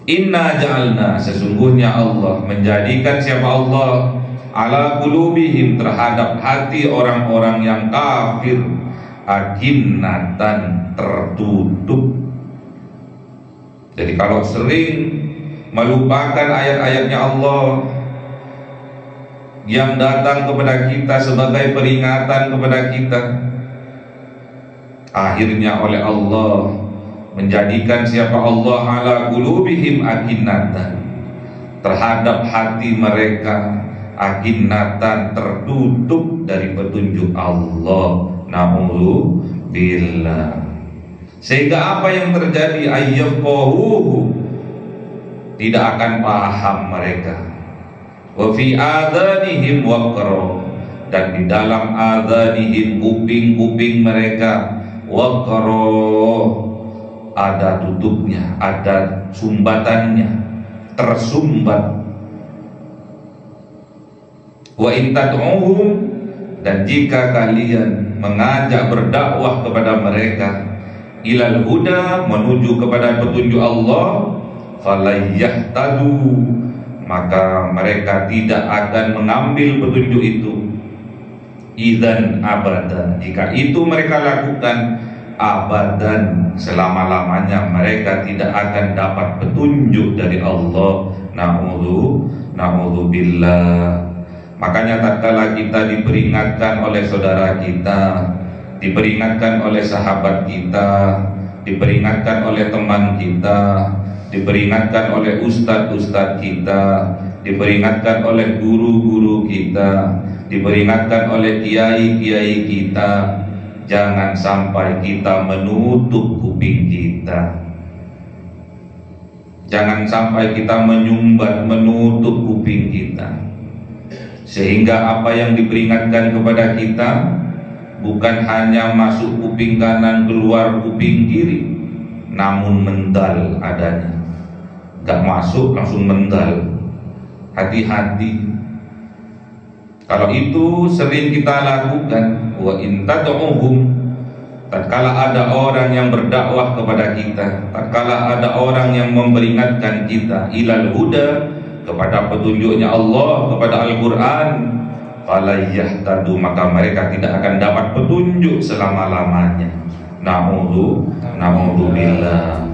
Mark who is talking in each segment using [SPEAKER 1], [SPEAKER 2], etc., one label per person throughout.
[SPEAKER 1] Inna ja'alna, sesungguhnya Allah menjadikan siapa Allah, ala qulubihim, terhadap hati orang-orang yang kafir, akinnatan, tertutup. Jadi kalau sering melupakan ayat-ayatnya Allah yang datang kepada kita sebagai peringatan kepada kita, akhirnya oleh Allah menjadikan siapa Allah ala qulubihim akinnatan, terhadap hati mereka akinnatan, tertutup dari petunjuk Allah. Na'udzubillah. Sehingga apa yang terjadi, ayyafqahuhu, tidak akan paham mereka. Wa fi adhanihim waqra, dan di dalam adhanihim, kuping-kuping mereka, waqra, ada tutupnya, ada sumbatannya, tersumbat. Wa in tad'uhum, dan jika kalian mengajak berdakwah kepada mereka, ilal huda, menuju kepada petunjuk Allah, falayahtadu, maka mereka tidak akan mengambil petunjuk itu. Idzan abadan, jika itu mereka lakukan, abadan, selama-lamanya mereka tidak akan dapat petunjuk dari Allah. Na'udzubillah. Makanya tatkala kita diperingatkan oleh saudara kita, diperingatkan oleh sahabat kita, diperingatkan oleh teman kita, diperingatkan oleh ustadz-ustadz kita, diperingatkan oleh guru-guru kita, diperingatkan oleh kiai-kiai kita, jangan sampai kita menutup kuping kita. Jangan sampai kita menyumbat, menutup kuping kita, sehingga apa yang diperingatkan kepada kita bukan hanya masuk kuping kanan, keluar kuping kiri, namun mendal adanya. Gak masuk langsung mendal. Hati-hati. Kalau itu sering kita lakukan. Wa in tad'uhum, tatkala ada orang yang berdakwah kepada kita, tatkala ada orang yang memperingatkan kita, ilal huda, kepada petunjuknya Allah, kepada Al-Quran, falayahtadu, maka mereka tidak akan dapat petunjuk selama-lamanya. Na'udzubillah.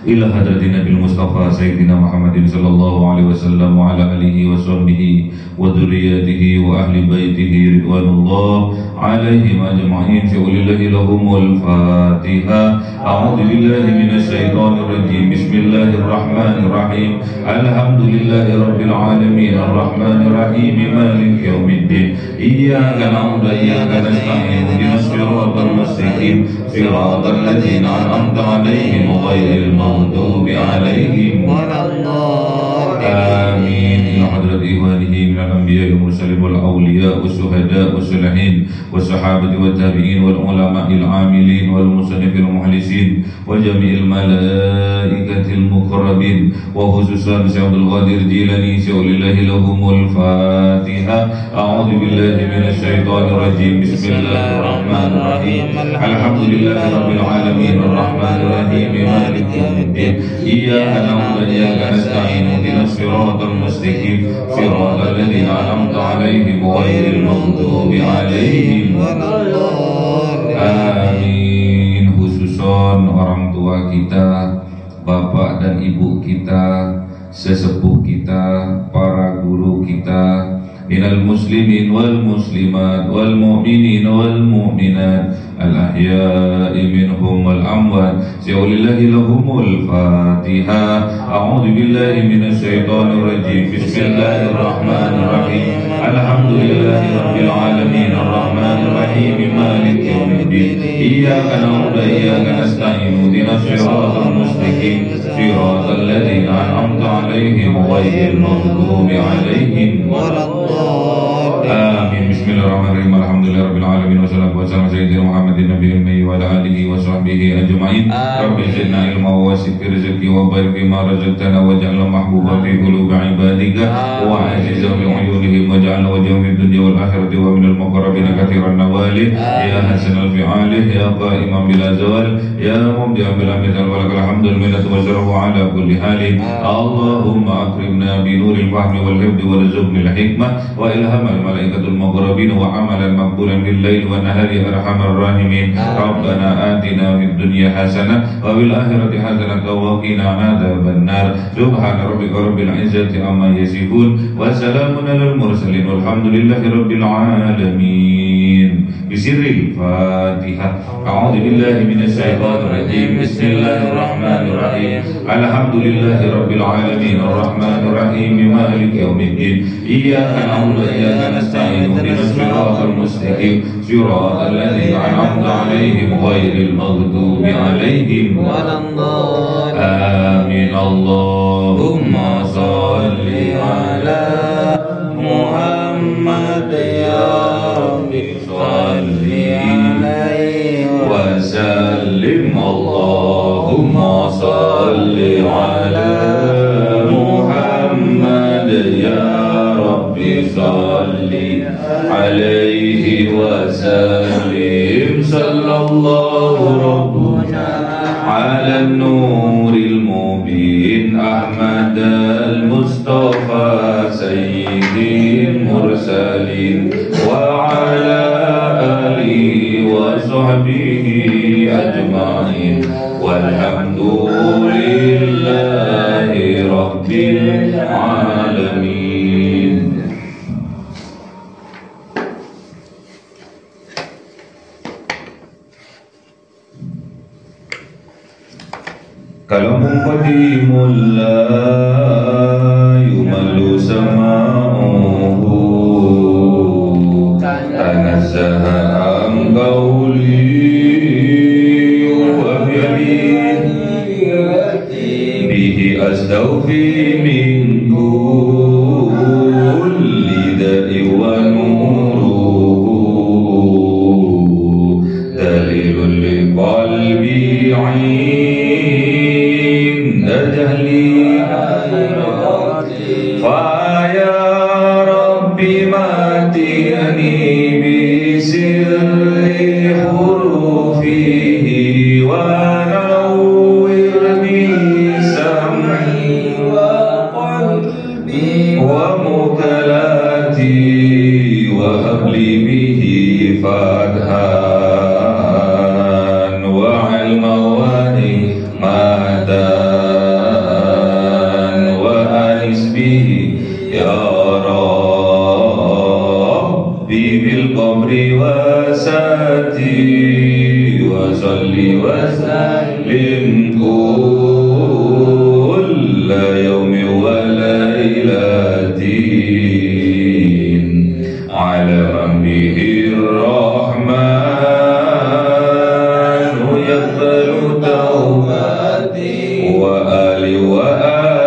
[SPEAKER 1] Ila hadratin Nabil Mustafa Sayyidina Muhammadin sallallahu alaihi wasallam wa ala alihi wa sahbihi wa dzurriyyatihi wa ahli baitihi ridwanullah alaihim ajma'in. Syukulillahi lahumul Fatiha. A'udzu billahi minasy syaithanir rajim. Bismillahirrahmanirrahim. Alhamdulillahi rabbil alamin arrahmanir rahim maliki yaumiddin. Iyyaka na'budu wa iyyaka nasta'in. Ihdinas siratal mustaqim. Siratal ladzina an'amta 'alaihim ghairil maghdubi 'alaihim waladdallin. Amin. Ila hadrat ikhwanihi minal anbiya'i wal mursalin wal awliya was syuhada was salihin was sahabati wat tabi'in wal ulama'il 'amilin wal musannifil mukhlisin wa jami'il malaikatil muqarrabin wa khususan Syaikhul Qadir Jilani syaulillahi lahumul Fatiha. A'udzu billahi minasy syaithanir rajim. Bismillahirrahmanirrahim. Alhamdulillahi rabbil alamin arrahmanir rahim maliki yaumiddin. Iyyaka na'budu wa iyyaka nasta'in. Ihdinas siratal mustaqim. Siratal ladzina an'amta 'alaihim ghairil maghdubi 'alaihim waladdallin. Amin. Khususon orang tua kita, bapak dan ibu kita, sesepuh kita, para guru kita, minal muslimin wal muslimat wal mu'minin wal mu'minat al ahya'i minhum wal amwat. Syaulillahi lahumul Fatiha. A'udzu billahi minasy syaithanir rajim. Bismillahirrahmanirrahim. Alhamdulillahi rabbil alamin arrahmanir rahim maliki yaumiddin. Iyyaka na'budu wa iyyaka nasta'in. Ihdinas siratal mustaqim. Siratal ladzina an'amta 'alaihim ghairil maghdubi 'alaihim waladdallin. Amin. Bismillahirrahmanirrahim. Alhamdulillahirabbil العالمين وصلى الله وسلم سيدنا محمد النبي الأمي وعلى آله وصحبه أجمعين رب زدنا علما ووسع رزقي وبارك فيما رزقتنا واجعلنا محبوبا في قلوب عبادك وعزيزا في عيونهم واجعلنا وجها في الدنيا والآخرة ومن المقربين كثير النوال يا حسن الفعال يا قائما بلا زوال يا مبدعا بلا مثال ولك الحمد المنة والشرف على كل حال اللهم أكرمنا بنور الفهم والحفظ وارزقنا الحكمة وإلهام الملائكة المقربين وعملا مقبولا بالليل والنهار أرحم الراحمين ربنا آتنا في الدنيا حسنة وفي الآخرة حسنة وقنا عذاب النار سبحان ربك رب العزة عما يصفون وسلام على المرسلين والحمد لله رب العالمين بسر الفاتحة أعوذ بالله من الشيطان الرجيم بسم الله الرحمن الرحيم الحمد لله رب العالمين الرحمن الرحيم مالك يوم الدين إياك نعبد وإياك نستعين اهدنا الصراط المستقيم صراط الذين أنعمت عليهم غير المغضوب عليهم ولا الضالين آمين اللهم صل على محمد يا رب صل عليه وسلم اللهم صل على محمد يا رب صل عليه وسلم صلى الله ربنا على النور المبين أحمد المصطفى سيد المرسلين وعلى آله وصحبه أجمعين والحمد لله رب العالمين. Kalamun qadimul la yumallu sama'uhu tanazzaha an qawli wa bihi astawfi min kulli da'i wa nuruhu dalilun li qalbi 'in jahli fa ya rabbi matini bi sirri hurufihi wa nawwirni sam'i wa qalbi wa mukalati wa habli bihi fathan wa ilma wa hikmatan wa anis bihi ya rabbi bil qabri wa sati wa salli wa sallim kulla yawmi wa laylatin ala man bihi rahmanu yaqbalu tawbati wa ali wa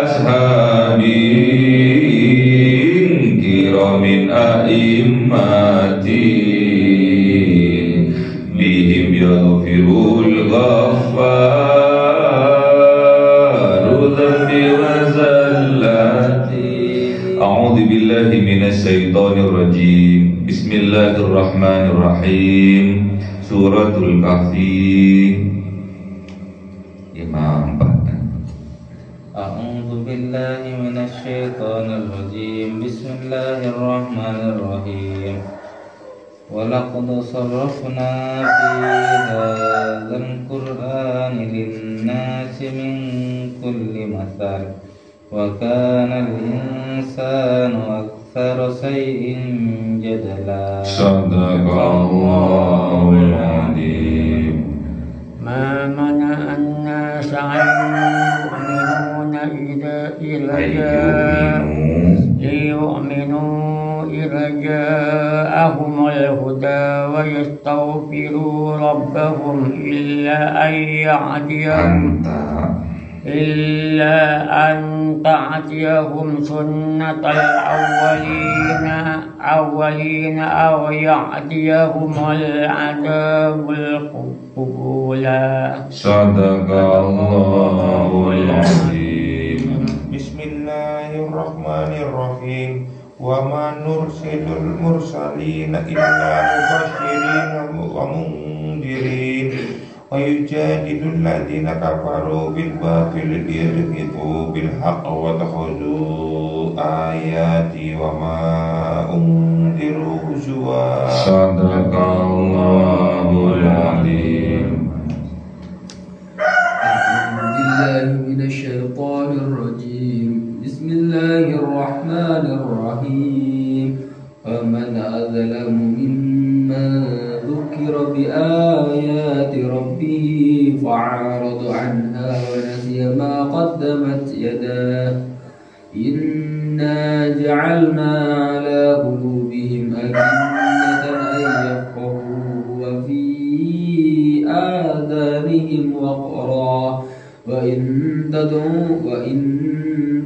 [SPEAKER 1] ashabi kiramin a'immatin bihim yaghfirul ghaffaru dhanbi wa zallati. A'udzu billahi minasy syaithanir rajim. Bismillahirrahmanirrahim. Suratul Kahfi. Imam Batan.
[SPEAKER 2] A'udzu billahi minasy syaithanir rajim. Bismillahirrahmanirrahim. وَلَقَدْ صَرَّفْنَا فِي هَذَا الْقُرْآنِ لِلنَّاسِ مِنْ كُلِّ مَثَلٍ وَكَانَ الْإِنسَانُ أَكْثَرَ شَيْءٍ جَدَلًا.
[SPEAKER 1] Sadaqallahul Azim.
[SPEAKER 3] ما منع الناس أن ليؤمنوا إذا جاءهم الهدى ويستغفروا ربهم إلا أن يهديهم إلا أن تأتيهم سنة الأولين أو يأتيهم العذاب قبولا.
[SPEAKER 1] صدق الله العظيم.
[SPEAKER 4] بسم الله الرحمن الرحيم. وما نرسل المرسلين إلا مبشرين ومنذرين ويجادل الذين كفروا بالباطل ليدحضوا بالحق واتخذوا آياتي وما أنذروا هزوا.
[SPEAKER 1] صدق الله العظيم.
[SPEAKER 5] أعوذ بالله من الشيطان الرجيم. بسم الله الرحمن الرحيم. ومن أظلم ممن ذكر بآيات ربه فأعرض عنها ونسي ما قدمت يداه إنا جعلنا على قلوبهم أكنة أن يفقهوه وفي آذانهم وقرا وإن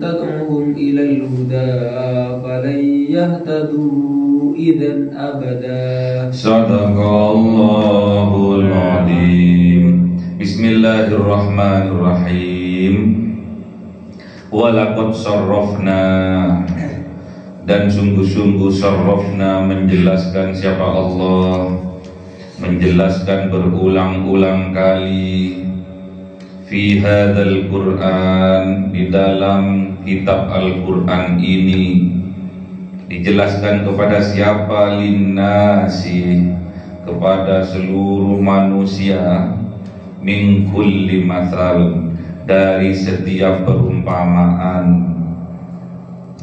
[SPEAKER 5] تدعوهم إلى الهدى فلن يهتدوا إذا أبدا.
[SPEAKER 1] صدق الله العظيم. بسم الله الرحمن الرحيم. Walaqad sarrafna, dan sungguh-sungguh sarrafna menjelaskan siapa Allah, menjelaskan berulang-ulang kali fi hadzal Qur'an, di dalam kitab Al-Qur'an ini dijelaskan kepada siapa? Linnasi, kepada seluruh manusia, min kulli mathal, dari setiap perumpamaan,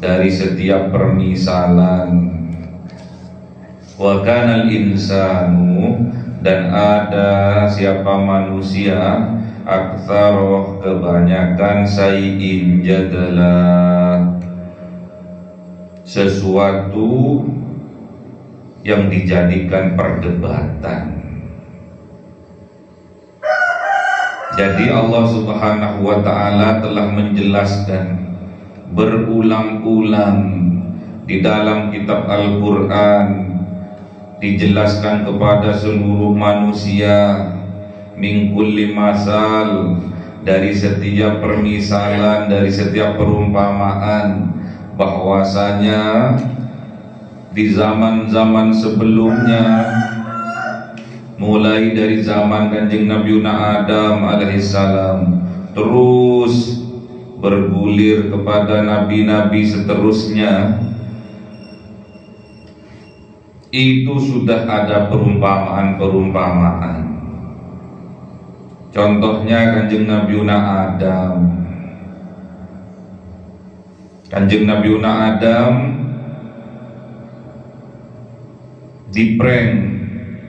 [SPEAKER 1] dari setiap permisalan. Wa kanal insanu, dan ada siapa manusia, aktsaroh, kebanyakan, sayin jadala, sesuatu yang dijadikan perdebatan. Jadi Allah Subhanahu wa ta'ala telah menjelaskan berulang-ulang di dalam kitab Al-Quran, dijelaskan kepada seluruh manusia, min kulli masal, dari setiap permisalan, dari setiap perumpamaan, bahwasanya di zaman-zaman sebelumnya, mulai dari zaman Kanjeng Nabi Adam alaihissalam, terus bergulir kepada nabi-nabi seterusnya, itu sudah ada perumpamaan-perumpamaan. Contohnya Kanjeng Nabi Adam. Kanjeng Nabi Adam diprank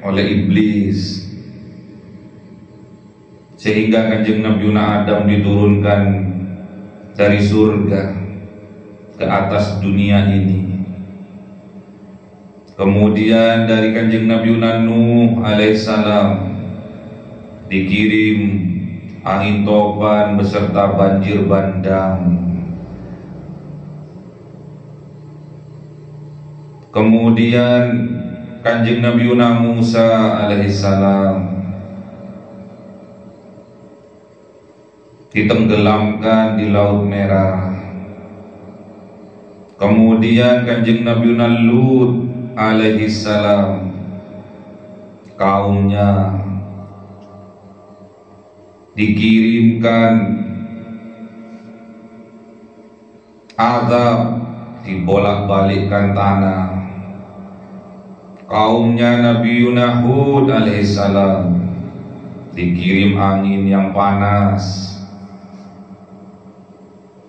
[SPEAKER 1] oleh iblis, sehingga Kanjeng Nabi Adam diturunkan dari surga ke atas dunia ini. Kemudian dari Kanjeng Nabi Nuh alaihissalam dikirim angin topan beserta banjir bandang. Kemudian Kanjeng Nabi Musa alaihissalam ditenggelamkan di Laut Merah. Kemudian Kanjeng Nabi Lut alaihissalam, kaumnya dikirimkan azab, dibolak-balikkan tanah. Kaumnya Nabi Hud alaihissalam dikirim angin yang panas.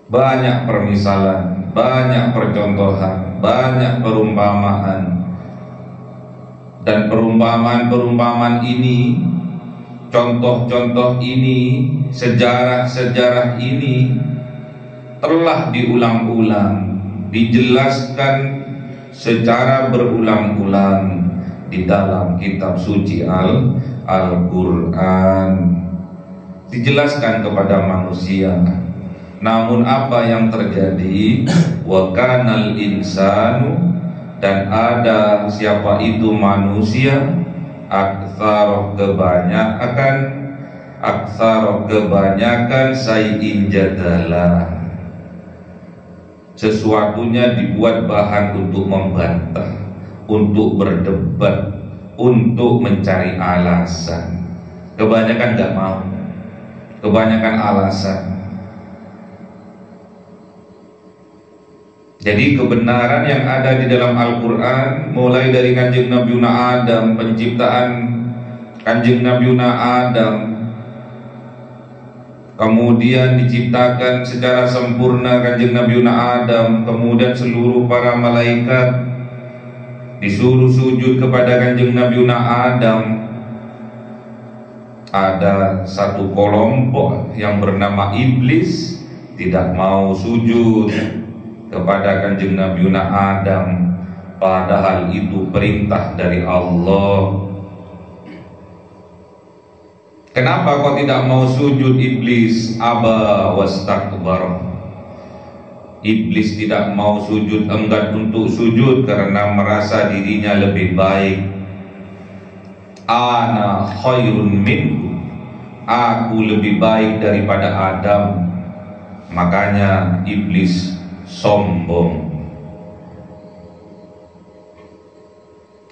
[SPEAKER 1] Banyak permisalan, banyak percontohan, banyak perumpamaan. Dan perumpamaan-perumpamaan ini, contoh-contoh ini, sejarah-sejarah ini telah diulang-ulang, dijelaskan secara berulang-ulang di dalam kitab suci Al-Quran. dijelaskan kepada manusia. Namun apa yang terjadi? Wa kanal insanu, dan ada siapa itu manusia, aktsar kebanyakan sayin jadala, sesuatunya dibuat bahan untuk membantah, untuk berdebat, untuk mencari alasan. Kebanyakan gak mau, kebanyakan alasan. Jadi kebenaran yang ada di dalam Al-Quran, mulai dari Kanjeng Nabiuna Adam, penciptaan Kanjeng Nabiuna Adam, kemudian diciptakan secara sempurna Kanjeng Nabiuna Adam, kemudian seluruh para malaikat disuruh sujud kepada Kanjeng Nabiuna Adam. Ada satu kelompok yang bernama iblis tidak mau sujud kepada Kanjeng Nabiuna Adam, padahal itu perintah dari Allah. Kenapa kau tidak mau sujud iblis? Aba wastakbar. Iblis tidak mau sujud, enggan untuk sujud karena merasa dirinya lebih baik. Ana khairun minhu, aku lebih baik daripada Adam. Makanya iblis sombong.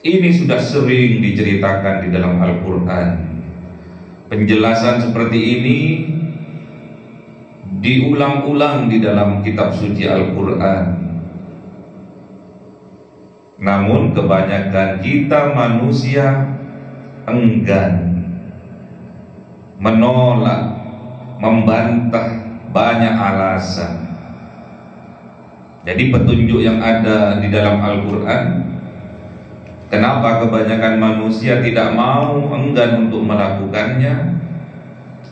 [SPEAKER 1] Ini sudah sering diceritakan di dalam Al-Quran. Penjelasan seperti ini diulang-ulang di dalam kitab suci Al-Quran. Namun kebanyakan kita manusia enggan, menolak, membantah, banyak alasan. Jadi petunjuk yang ada di dalam Al-Quran, kenapa kebanyakan manusia tidak mau, enggan untuk melakukannya?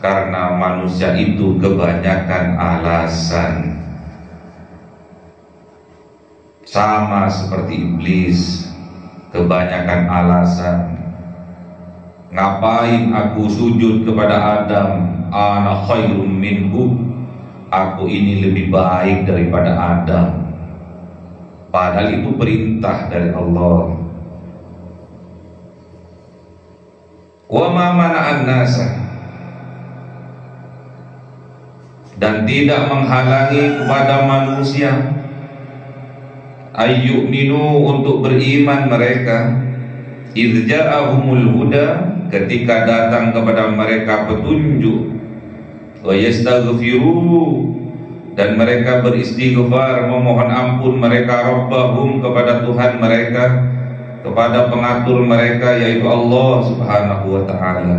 [SPEAKER 1] Karena manusia itu kebanyakan alasan. Sama seperti iblis, kebanyakan alasan. Ngapain aku sujud kepada Adam? Ana khairum minhu, aku ini lebih baik daripada Adam. Padahal itu perintah dari Allah. Wa ma mana'an nasa, dan tidak menghalangi kepada manusia ayyuminu, untuk beriman mereka, idz ja'ahumul huda, ketika datang kepada mereka petunjuk, wa yastaghfiru, dan mereka beristighfar, memohon ampun mereka rabbahum, kepada Tuhan mereka, kepada pengatur mereka yaitu Allah Subhanahu wa ta'ala.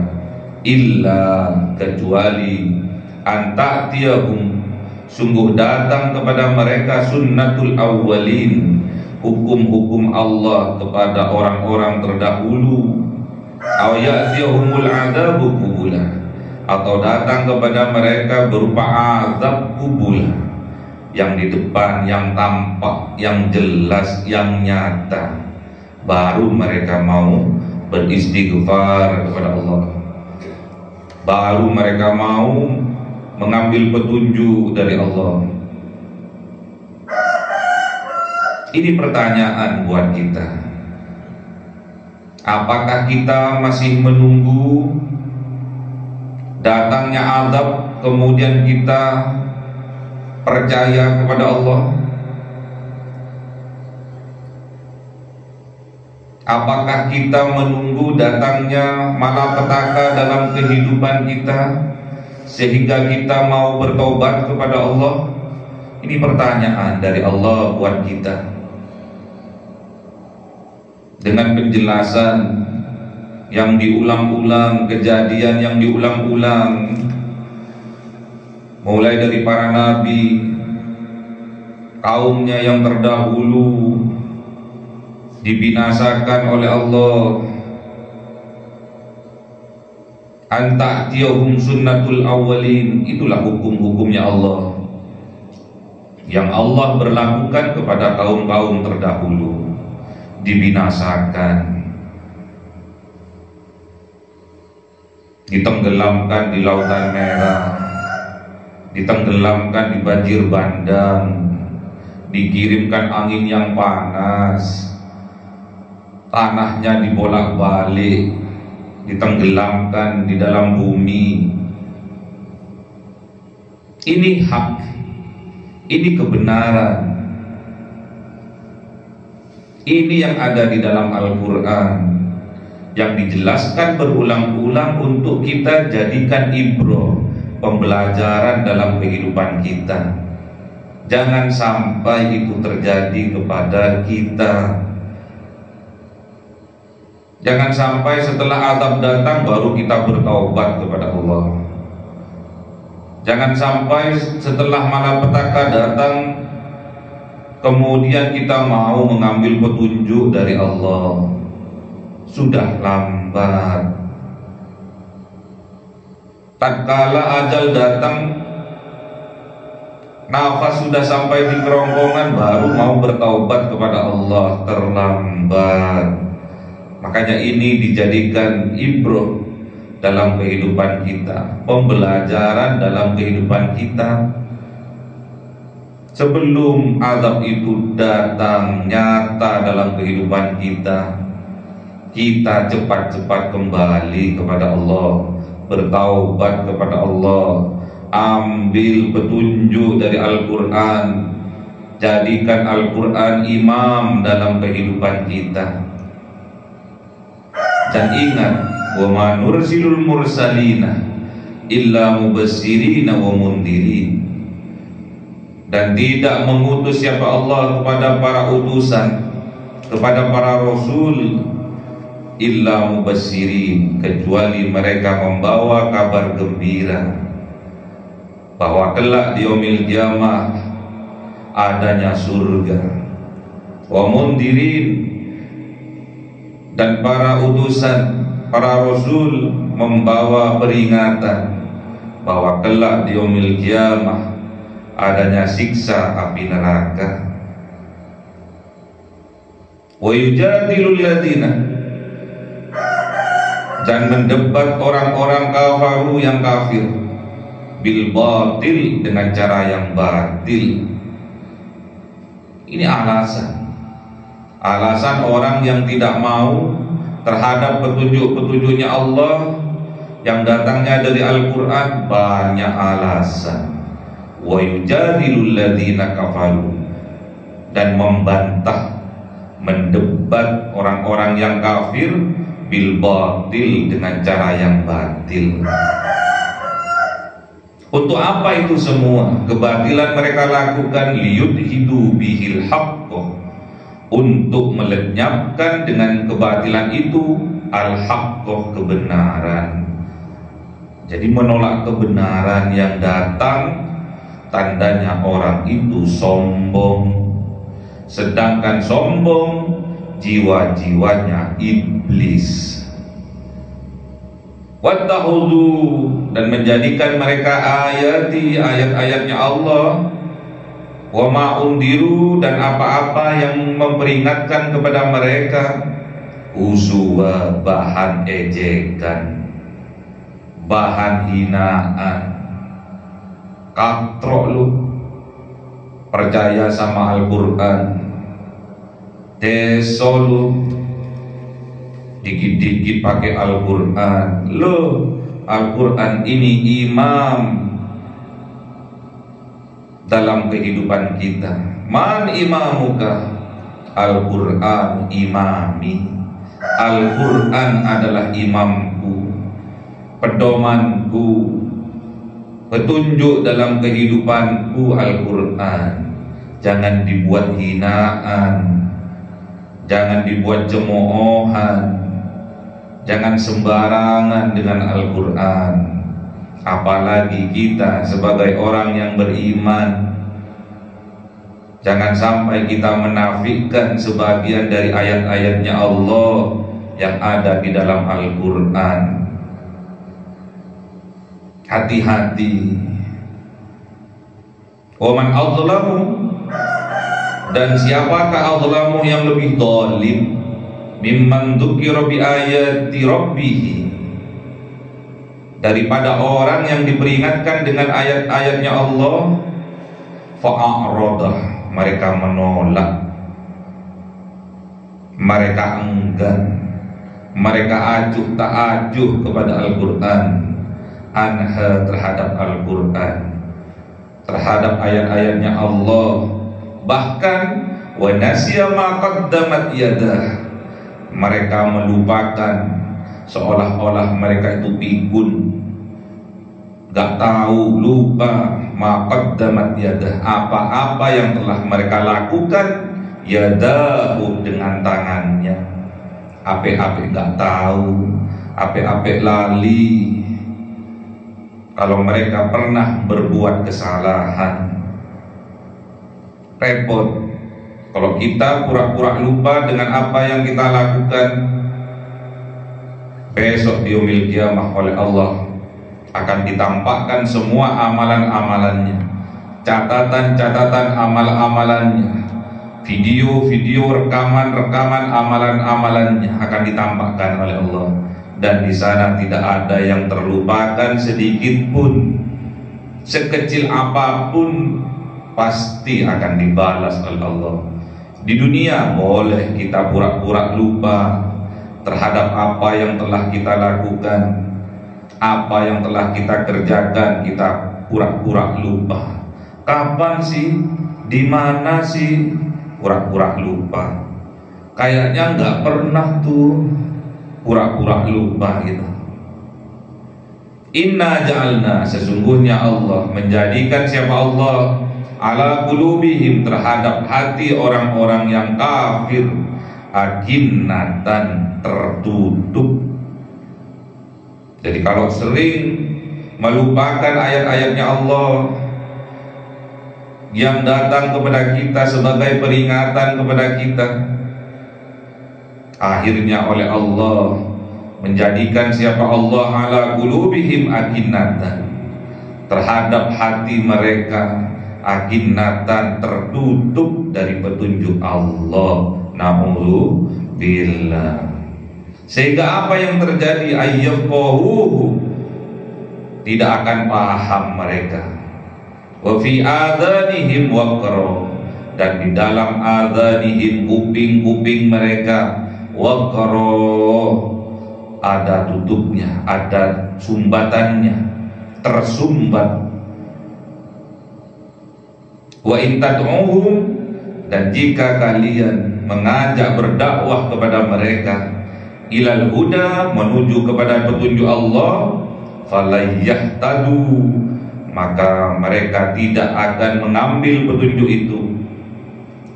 [SPEAKER 1] Illa, kecuali, anta'tiyahum, sungguh datang kepada mereka sunnatul awwalin, hukum-hukum Allah kepada orang-orang terdahulu. Aw ya'tiyahumul adabu qubula, atau datang kepada mereka berupa azab kubul, yang di depan, yang tampak, yang jelas, yang nyata, baru mereka mau beristighfar kepada Allah, baru mereka mau mengambil petunjuk dari Allah. Ini pertanyaan buat kita. Apakah kita masih menunggu datangnya azab kemudian kita percaya kepada Allah? Apakah kita menunggu datangnya malapetaka dalam kehidupan kita sehingga kita mau bertobat kepada Allah? Ini pertanyaan dari Allah buat kita. Dengan penjelasan yang diulang-ulang, kejadian yang diulang-ulang, mulai dari para nabi, kaumnya yang terdahulu dibinasakan oleh Allah. Anta'tiyahum sunnatul awwalin, itulah hukum-hukumnya Allah yang Allah berlakukan kepada kaum-kaum terdahulu, dibinasakan. ditenggelamkan di lautan merah, ditenggelamkan di banjir bandang, dikirimkan angin yang panas, tanahnya dibolak-balik, ditenggelamkan di dalam bumi. Ini hak, ini kebenaran, ini yang ada di dalam Al-Quran, yang dijelaskan berulang-ulang untuk kita jadikan ibroh, pembelajaran dalam kehidupan kita. Jangan sampai itu terjadi kepada kita. Jangan sampai setelah azab datang baru kita bertaubat kepada Allah. Jangan sampai setelah malapetaka datang kemudian kita mau mengambil petunjuk dari Allah. Sudah lambat. Tatkala ajal datang, nafas sudah sampai di kerongkongan, baru mau bertaubat kepada Allah, terlambat. Makanya ini dijadikan ibroh dalam kehidupan kita, pembelajaran dalam kehidupan kita. Sebelum azab itu datang nyata dalam kehidupan kita, kita cepat-cepat kembali kepada Allah, bertaubat kepada Allah, ambil petunjuk dari Al-Quran, jadikan Al-Quran imam dalam kehidupan kita. Dan ingat, wa ma nursilul mursalina illa mubassirina wa mundirin. Dan tidak mengutus siapa Allah kepada para utusan, kepada para rasul, illa mubassirin, kecuali mereka membawa kabar gembira bahwa kelak di yaumil qiyamah adanya surga. Wa mundirin, dan para utusan, para rasul membawa peringatan bahwa kelak di yaumil qiyamah adanya siksa api neraka. Wa yujadilul ladina, dan mendebat orang-orang kafaru yang kafir, bil batil, dengan cara yang batil. Ini alasan orang yang tidak mau terhadap petunjuk-petunjuknya Allah yang datangnya dari Al-Quran. Banyak alasan. Wa yujadilul ladzina kafaru, dan membantah, mendebat orang-orang yang kafir bil batil, dengan cara yang batil. Untuk apa itu semua? Kebatilan mereka lakukan liyudhidu bihil haqq, untuk melenyapkan dengan kebatilan itu al-haqq, kebenaran. Jadi menolak kebenaran yang datang, tandanya orang itu sombong. Sedangkan sombong jiwa-jiwanya iblis. Wattakhudhu, dan menjadikan mereka ayati, ayat-ayatnya Allah, wa ma undiru, dan apa-apa yang memperingatkan kepada mereka, uswa, bahan ejekan, bahan hinaan. Katrok lu percaya sama Al-Quran, deso lu dikit-dikit pakai Al-Quran. Lo, Al-Quran ini imam dalam kehidupan kita. Man imamuka? Al-Quran imami. Al-Quran adalah imamku, pedomanku, petunjuk dalam kehidupanku. Al-Quran jangan dibuat hinaan, jangan dibuat cemoohan, jangan sembarangan dengan Al-Quran. Apalagi kita sebagai orang yang beriman, jangan sampai kita menafikan sebagian dari ayat-ayatnya Allah yang ada di dalam Al-Quran. Hati-hati. Wa man adzlamu, dan siapakah adzlamu yang lebih zalim, mimman dzukira bi ayati rabbih, daripada orang yang diperingatkan dengan ayat-ayatnya Allah, fa'aradah, mereka menolak, mereka enggan, mereka acuh tak acuh kepada Al-Quran, anha, terhadap Al-Quran, terhadap ayat-ayatnya Allah. Bahkan wa nasiya ma qaddamat yadah, mereka melupakan, seolah-olah mereka itu pikun, gak tahu, lupa, ma qaddamat yadah, apa-apa yang telah mereka lakukan, yadahu, dengan tangannya. Ape-ape gak tahu, ape-ape lali. Kalau mereka pernah berbuat kesalahan, repot. Kalau kita pura-pura lupa dengan apa yang kita lakukan, besok di yaumil qiyamah oleh Allah akan ditampakkan semua amalan-amalannya, catatan-catatan amal-amalannya, video-video, rekaman-rekaman amalan-amalannya akan ditampakkan oleh Allah. Dan di sana tidak ada yang terlupakan sedikit pun, sekecil apapun pasti akan dibalas oleh Allah. Di dunia boleh kita pura-pura lupa terhadap apa yang telah kita lakukan, apa yang telah kita kerjakan, kita pura-pura lupa. Kapan sih? Di mana sih? Pura-pura lupa. Kayaknya nggak pernah tuh pura-pura lupa gitu. Inna ja'alna, sesungguhnya Allah menjadikan, siapa Allah, ala qulubihim, terhadap hati orang-orang yang kafir, akinnatan, tertutup. Jadi kalau sering melupakan ayat-ayatnya Allah yang datang kepada kita sebagai peringatan kepada kita, akhirnya oleh Allah menjadikan, siapa Allah, ala qulubihim akinnatan, terhadap hati mereka, akinnatan, tertutup dari petunjuk Allah. Na'udzubillah. Sehingga apa yang terjadi, ayyafqahuhu, tidak akan paham mereka. Wa fi adhanihim waqra, dan di dalam adhanihim, kuping-kuping mereka, waqra, ada tutupnya, ada sumbatannya, tersumbat. Wa in tad'uhum, dan jika kalian mengajak, berdakwah kepada mereka, ilal huda, menuju kepada petunjuk Allah, falayahtadu, maka mereka tidak akan mengambil petunjuk itu,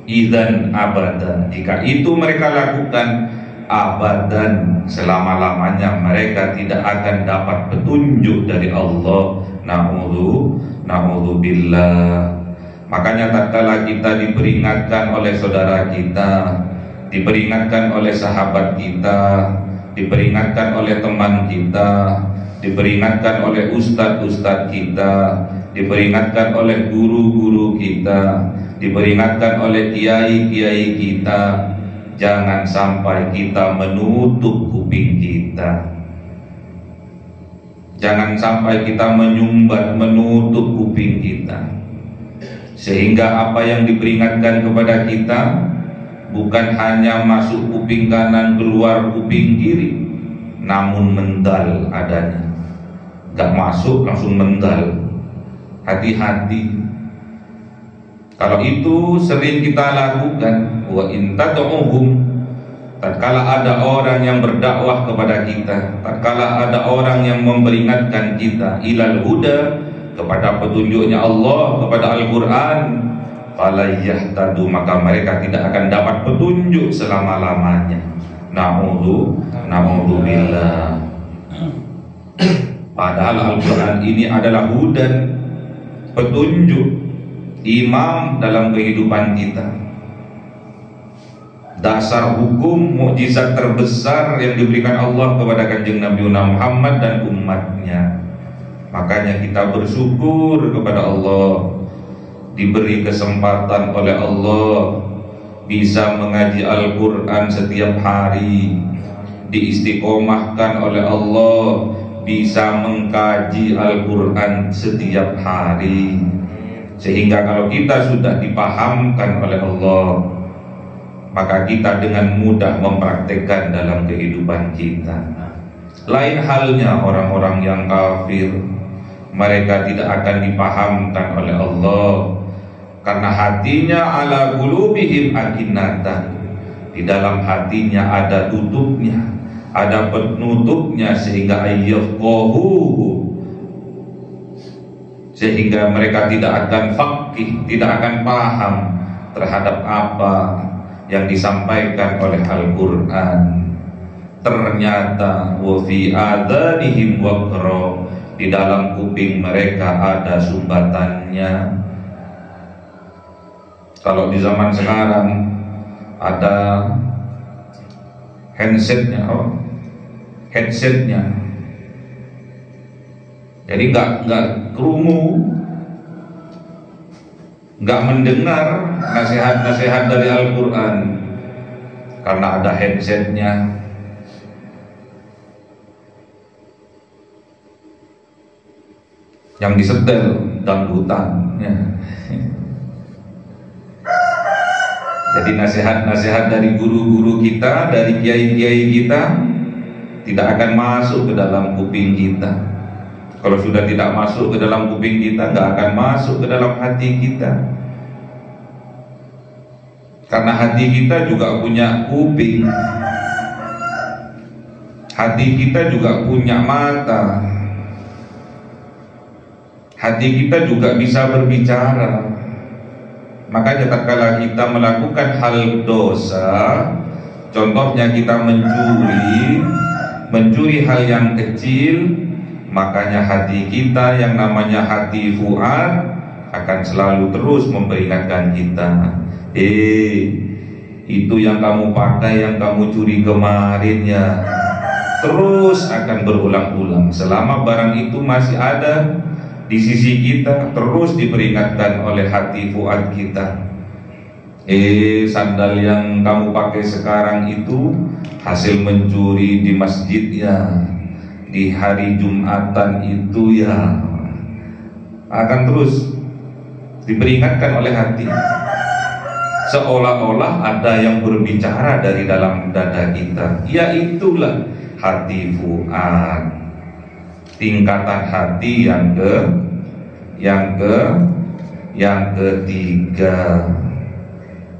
[SPEAKER 1] idzan abadan, jika itu mereka lakukan, abadan, selama-lamanya mereka tidak akan dapat petunjuk dari Allah. Na'udzubillah. Makanya tatkala kita diperingatkan oleh saudara kita, diperingatkan oleh sahabat kita, diperingatkan oleh teman kita, diperingatkan oleh ustadz-ustadz kita, diperingatkan oleh guru-guru kita, diperingatkan oleh kiai-kiai kita, jangan sampai kita menutup kuping kita, jangan sampai kita menyumbat, menutup kuping kita, sehingga apa yang diperingatkan kepada kita bukan hanya masuk kuping kanan, keluar kuping kiri, namun mendal adanya, gak masuk langsung mendal. Hati-hati. Kalau itu sering kita lakukan, wa in tad'uhum, tatkala ada orang yang berdakwah kepada kita, tatkala ada orang yang memperingatkan kita, ilal huda, kepada petunjuknya Allah, kepada Al-Quran, falayahtadu, maka mereka tidak akan dapat petunjuk selama-lamanya. Na'udzubillah. Padahal Al-Quran ini adalah hudan, petunjuk, imam dalam kehidupan kita, dasar hukum, mukjizat terbesar yang diberikan Allah kepada Kanjeng Nabi Muhammad dan umatnya. Makanya kita bersyukur kepada Allah, diberi kesempatan oleh Allah bisa mengaji Al-Quran setiap hari, diistiqomahkan oleh Allah, bisa mengkaji Al-Quran setiap hari, sehingga kalau kita sudah dipahamkan oleh Allah, maka kita dengan mudah mempraktekkan dalam kehidupan kita. Lain halnya orang-orang yang kafir, mereka tidak akan dipahamkan oleh Allah karena hatinya ala qulubihim akinnatan. Di dalam hatinya ada tutupnya, ada penutupnya, sehingga ayyafqahu, sehingga mereka tidak akan faqih, tidak akan paham terhadap apa yang disampaikan oleh Al-Quran. Ternyata wa fi adanihim waqra, di dalam kuping mereka ada sumbatannya. Kalau di zaman sekarang ada headsetnya, jadi nggak kerungu, nggak mendengar nasihat-nasihat dari Al-Quran karena ada headsetnya. Yang disetel dangdutan ya. Jadi nasihat-nasihat dari guru-guru kita, dari kiai-kiai kita tidak akan masuk ke dalam kuping kita. Kalau sudah tidak masuk ke dalam kuping kita, nggak akan masuk ke dalam hati kita. Karena hati kita juga punya kuping, hati kita juga punya mata, hati kita juga bisa berbicara. Makanya tatkala kita melakukan hal dosa, contohnya kita mencuri hal yang kecil, makanya hati kita yang namanya hati fuad akan selalu terus memperingatkan kita, itu yang kamu pakai, yang kamu curi kemarin ya, terus akan berulang-ulang selama barang itu masih ada di sisi kita, terus diperingatkan oleh hati fuad kita. Sandal yang kamu pakai sekarang itu hasil mencuri di masjid ya, di hari Jumatan itu ya, akan terus diperingatkan oleh hati. Seolah-olah ada yang berbicara dari dalam dada kita. Ya itulah hati fuad, tingkatan hati yang ketiga.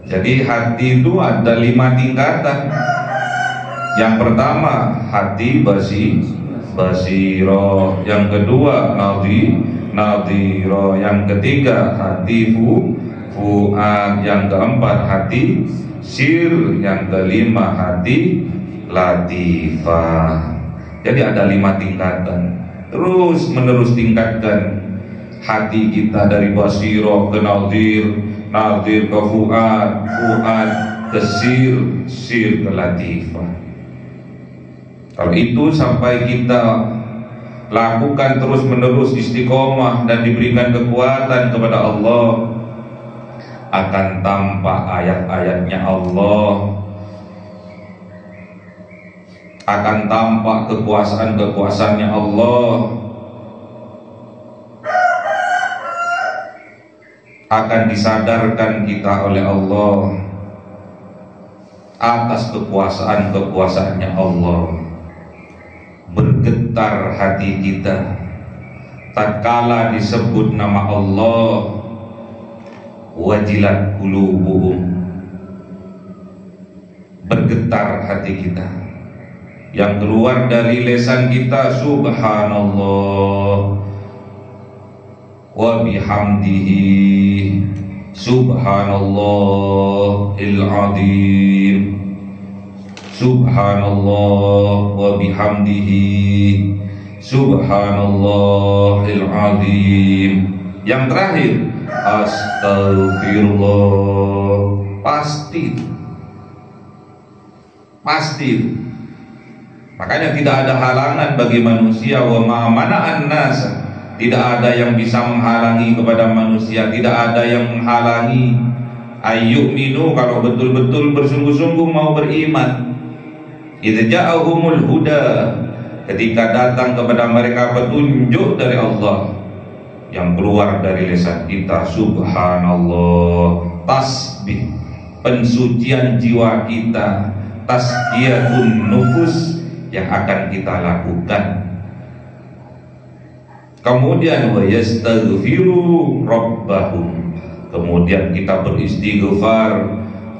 [SPEAKER 1] Jadi hati itu ada 5 tingkatan. Yang pertama hati basiro, yang kedua nadhiro, yang ketiga hati fuad, yang keempat hati sir, yang kelima hati latifah. Jadi ada 5 tingkatan. Terus menerus tingkatkan hati kita dari basiro ke nadhir ke fuad ke sir ke latifah. Kalau itu sampai kita lakukan terus menerus istiqomah dan diberikan kekuatan kepada Allah, akan tampak ayat-ayatnya Allah, akan tampak kekuasaan-kekuasaannya Allah, akan disadarkan kita oleh Allah atas kekuasaan-kekuasaannya Allah. Bergetar hati kita tatkala disebut nama Allah, wajilat qulubuhum, bergetar hati kita. Yang keluar dari lisan kita subhanallah wa bihamdihi subhanallahil azim, subhanallah wa bihamdihi subhanallahil azim. Yang terakhir astagfirullah, pasti. Makanya tidak ada halangan bagi manusia, wa ma mana'an nas, tidak ada yang bisa menghalangi kepada manusia, tidak ada yang menghalangi ayyuminu, kalau betul-betul bersungguh-sungguh mau beriman. Idza ja'ahumul huda, ketika datang kepada mereka petunjuk dari Allah, yang keluar dari lisan kita subhanallah, tasbih, pensucian jiwa kita, tazkiyatun nufus yang akan kita lakukan. Kemudian wa yastaghfiru rabbahum, kemudian kita beristighfar,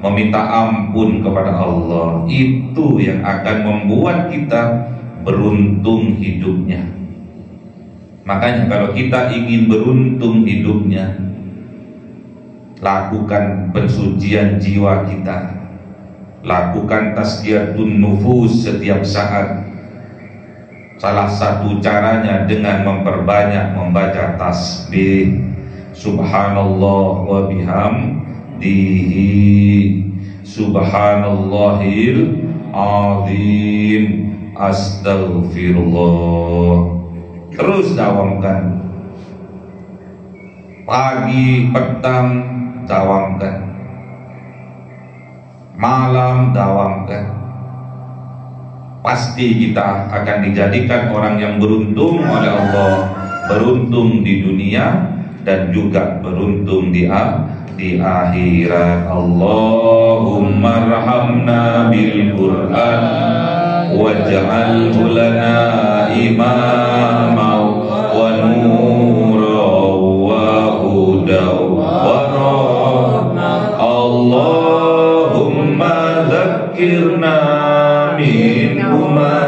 [SPEAKER 1] meminta ampun kepada Allah. Itu yang akan membuat kita beruntung hidupnya. Makanya kalau kita ingin beruntung hidupnya, lakukan pensucian jiwa kita, lakukan tazkiyatun nufus setiap saat. Salah satu caranya dengan memperbanyak membaca tasbih subhanallah wa bihamdihi, subhanallahil azim, astaghfirullah. Terus dawamkan, pagi, petang dawamkan, malam dawamkan. Pasti kita akan dijadikan orang yang beruntung oleh Allah, beruntung di dunia dan juga beruntung di akhirat. Allahumma arhamna bil Qur'an waj'alhu lana imama wa nura wa huda wa rahmah. Allahumma dzakkirna minhuma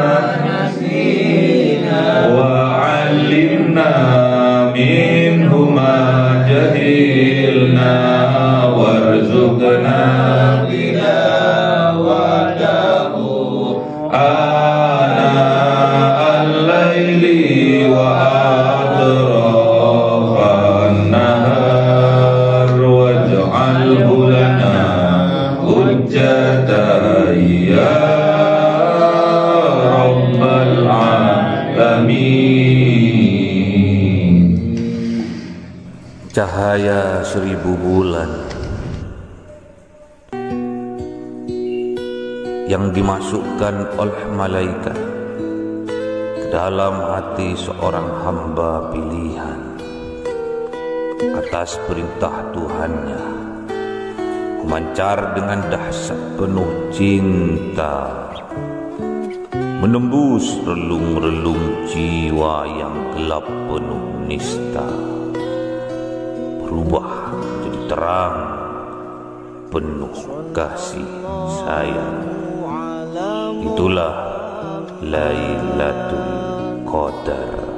[SPEAKER 1] wa 'allimna minhuma jahilna warzuqna tilawatahu ana al-laili wa atrafan nahar waj'alhu lana hujjatan ya rabbal alamin.
[SPEAKER 6] Cahaya 1000 bulan yang dimasukkan oleh malaikat ke dalam hati seorang hamba pilihan atas perintah Tuhannya, memancar dengan dahsyat penuh cinta, menembus relung-relung jiwa yang gelap penuh nista, berubah menjadi terang penuh kasih sayang. Itulah Lailatul Qadar.